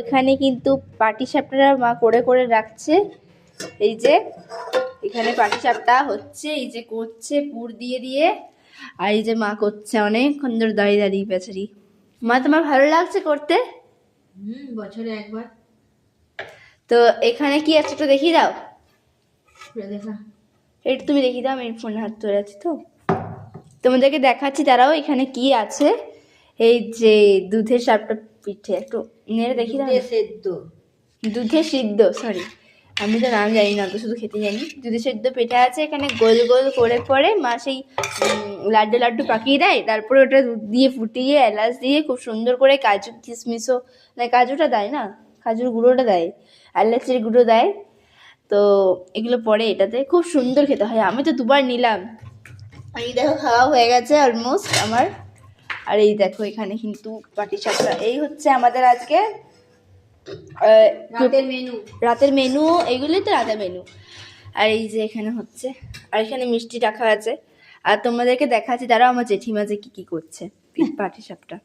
এখানে কিন্তু পাটিসাপটা মা করে করে রাখছে। এই যে এখানে পাটিসাপটা হচ্ছে, এই যে করছে পুর দিয়ে দিয়ে, আর এই যে মা করছে অনেকক্ষণ ধরে দাঁড়িয়ে দাঁড়িয়ে বেচারি। মা তোমার ভালো লাগছে করতে? বছরে একবার। তো এখানে কি আছে একটু দেখিয়ে দাও। দেখা একটু তুমি দেখিয়ে দাও, আমি ফোনে হাত ধরে আছি তো, তোমাদেরকে দেখাচ্ছি। তারাও এখানে কি আছে। এই যে দুধের সাপটা পিঠে, একটু নেড়ে দেখি দাও। সেদ্ধ, দুধের সিদ্ধ, সরি আমি তো নাম জানি না, তো শুধু খেতে জানি। দুধের সিদ্ধ পিঠা আছে এখানে, গোল গোল করে পরে মা সেই লাড্ডু লাড্ডু পাকিয়ে দেয়, তারপরে ওটা দুধ দিয়ে ফুটিয়ে এলাচ দিয়ে খুব সুন্দর করে কাজু কিশমিশও, না কাজুটা দেয় না, কাজুর গুঁড়োটা দেয়, এলাচের গুঁড়ো দেয়, তো এগুলো পরে এটাতে খুব সুন্দর খেতে হয়। আমি তো দুবার নিলাম। এই দেখো খাওয়া হয়ে গেছে অলমোস্ট আমার। আর এই দেখো এখানে কিন্তু পাটিসাপটা, এই হচ্ছে আমাদের আজকে রাতের মেনু। এইগুলোই তো রাতের মেনু। আর এই যে এখানে হচ্ছে, আর এখানে মিষ্টি রাখা আছে। আর তোমাদেরকে দেখাচ্ছি তারাও আমার জেঠিমা যে কি কি করছে পাটিসাপটা।